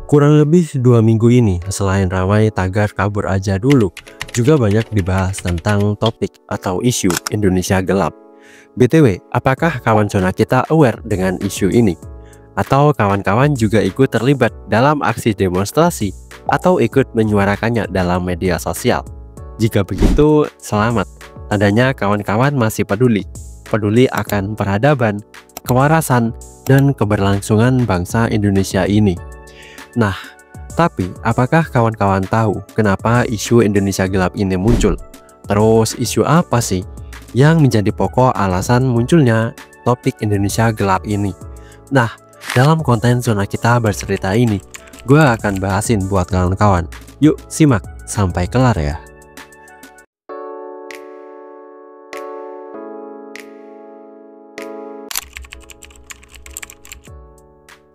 Kurang lebih 2 minggu ini, selain ramai tagar kabur aja dulu, juga banyak dibahas tentang topik atau isu Indonesia gelap. BTW, apakah kawan zona kita aware dengan isu ini? Atau kawan-kawan juga ikut terlibat dalam aksi demonstrasi atau ikut menyuarakannya dalam media sosial? Jika begitu, selamat. Tandanya kawan-kawan masih peduli akan peradaban, kewarasan, dan keberlangsungan bangsa Indonesia ini. Nah, tapi apakah kawan-kawan tahu kenapa isu Indonesia gelap ini muncul? Terus isu apa sih yang menjadi pokok alasan munculnya topik Indonesia gelap ini? Nah, dalam konten zona kita bercerita ini, gue akan bahasin buat kawan-kawan. Yuk simak sampai kelar ya.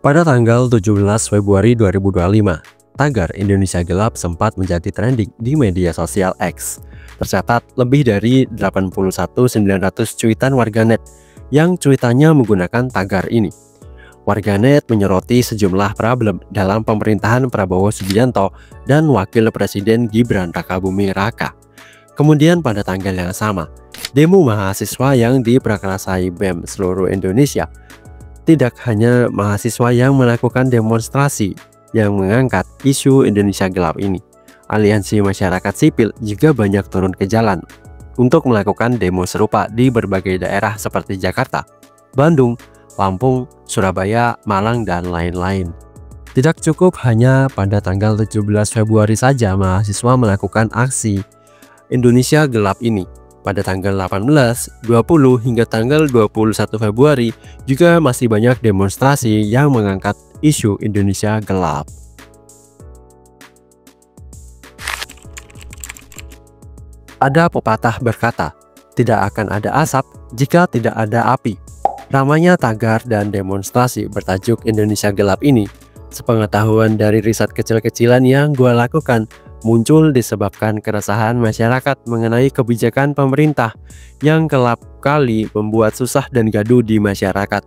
Pada tanggal 17 Februari 2025, tagar Indonesia Gelap sempat menjadi trending di media sosial X. Tercatat lebih dari 81.900 cuitan warganet yang cuitannya menggunakan tagar ini. Warganet menyoroti sejumlah problem dalam pemerintahan Prabowo Subianto dan Wakil Presiden Gibran Rakabuming Raka. Kemudian pada tanggal yang sama, demo mahasiswa yang diprakarsai BEM seluruh Indonesia. Tidak hanya mahasiswa yang melakukan demonstrasi yang mengangkat isu Indonesia gelap ini, aliansi masyarakat sipil juga banyak turun ke jalan untuk melakukan demo serupa di berbagai daerah seperti Jakarta, Bandung, Lampung, Surabaya, Malang, dan lain-lain. Tidak cukup hanya pada tanggal 17 Februari saja mahasiswa melakukan aksi Indonesia gelap ini. Pada tanggal 18, 20, hingga tanggal 21 Februari juga masih banyak demonstrasi yang mengangkat isu Indonesia gelap. Ada pepatah berkata, tidak akan ada asap jika tidak ada api. Ramainya tagar dan demonstrasi bertajuk Indonesia gelap ini, sepengetahuan dari riset kecil-kecilan yang gue lakukan, muncul disebabkan keresahan masyarakat mengenai kebijakan pemerintah yang kerap kali membuat susah dan gaduh di masyarakat.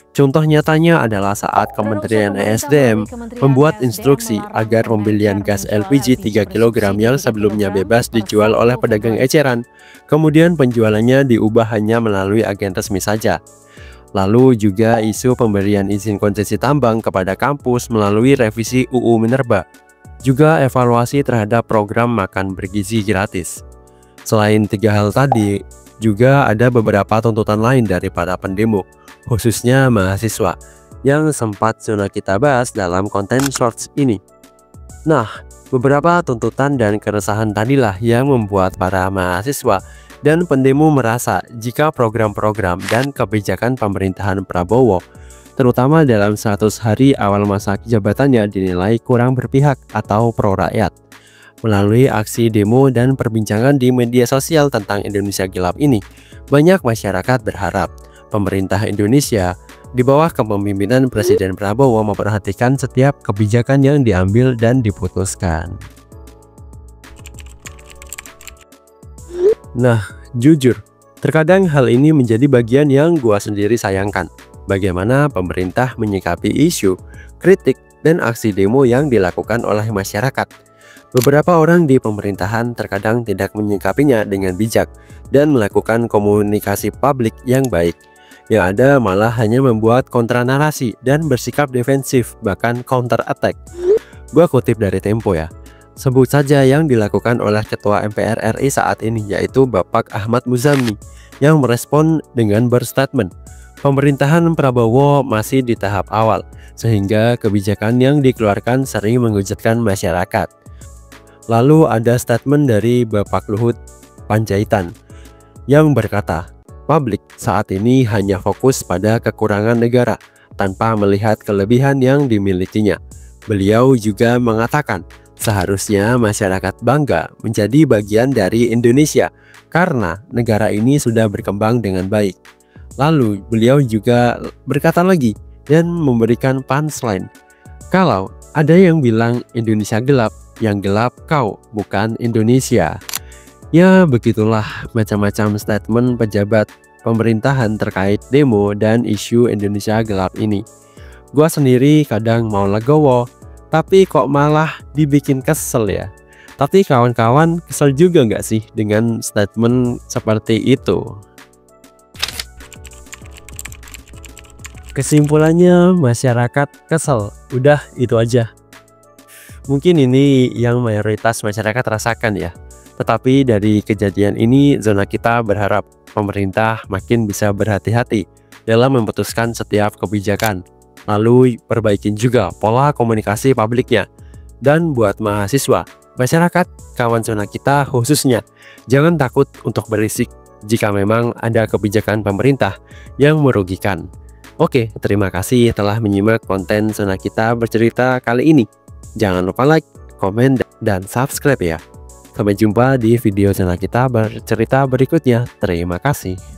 Contoh nyatanya adalah saat Kementerian ESDM membuat instruksi agar pembelian gas LPG 3 kg yang sebelumnya bebas dijual oleh pedagang eceran, kemudian penjualannya diubah hanya melalui agen resmi saja. Lalu juga isu pemberian izin konsesi tambang kepada kampus melalui revisi UU Minerba. Juga evaluasi terhadap program makan bergizi gratis. Selain 3 hal tadi, juga ada beberapa tuntutan lain dari para pendemo, khususnya mahasiswa, yang sempat zona kita bahas dalam konten shorts ini. Nah, beberapa tuntutan dan keresahan tadilah yang membuat para mahasiswa dan pendemo merasa jika program-program dan kebijakan pemerintahan Prabowo, terutama dalam 100 hari awal masa jabatannya, dinilai kurang berpihak atau pro rakyat. Melalui aksi demo dan perbincangan di media sosial tentang Indonesia gelap ini, banyak masyarakat berharap pemerintah Indonesia di bawah kepemimpinan Presiden Prabowo memperhatikan setiap kebijakan yang diambil dan diputuskan. Nah, jujur, terkadang hal ini menjadi bagian yang gua sendiri sayangkan. Bagaimana pemerintah menyikapi isu, kritik, dan aksi demo yang dilakukan oleh masyarakat. Beberapa orang di pemerintahan terkadang tidak menyikapinya dengan bijak dan melakukan komunikasi publik yang baik. Yang ada malah hanya membuat kontra narasi dan bersikap defensif, bahkan counter attack. Gua kutip dari Tempo ya. Sebut saja yang dilakukan oleh Ketua MPR RI saat ini, yaitu Bapak Ahmad Muzani, yang merespon dengan berstatement, pemerintahan Prabowo masih di tahap awal, sehingga kebijakan yang dikeluarkan sering menghujatkan masyarakat. Lalu ada statement dari Bapak Luhut Panjaitan yang berkata, publik saat ini hanya fokus pada kekurangan negara tanpa melihat kelebihan yang dimilikinya. Beliau juga mengatakan, seharusnya masyarakat bangga menjadi bagian dari Indonesia karena negara ini sudah berkembang dengan baik. Lalu beliau juga berkata lagi dan memberikan punchline, kalau ada yang bilang Indonesia gelap, yang gelap kau, bukan Indonesia. Ya begitulah macam-macam statement pejabat pemerintahan terkait demo dan isu Indonesia gelap ini. Gua sendiri kadang mau legowo, tapi kok malah dibikin kesel ya. Tapi kawan-kawan kesel juga nggak sih dengan statement seperti itu? Kesimpulannya, masyarakat kesel. Udah itu aja. Mungkin ini yang mayoritas masyarakat rasakan ya. Tetapi dari kejadian ini, Zona Kita berharap pemerintah makin bisa berhati-hati dalam memutuskan setiap kebijakan. Lalu perbaikin juga pola komunikasi publiknya. Dan buat mahasiswa, masyarakat, kawan Zona Kita khususnya, jangan takut untuk berisik jika memang ada kebijakan pemerintah yang merugikan. Oke, terima kasih telah menyimak konten Zona Kita bercerita kali ini. Jangan lupa like, komen, dan subscribe ya. Sampai jumpa di video Zona Kita bercerita berikutnya. Terima kasih.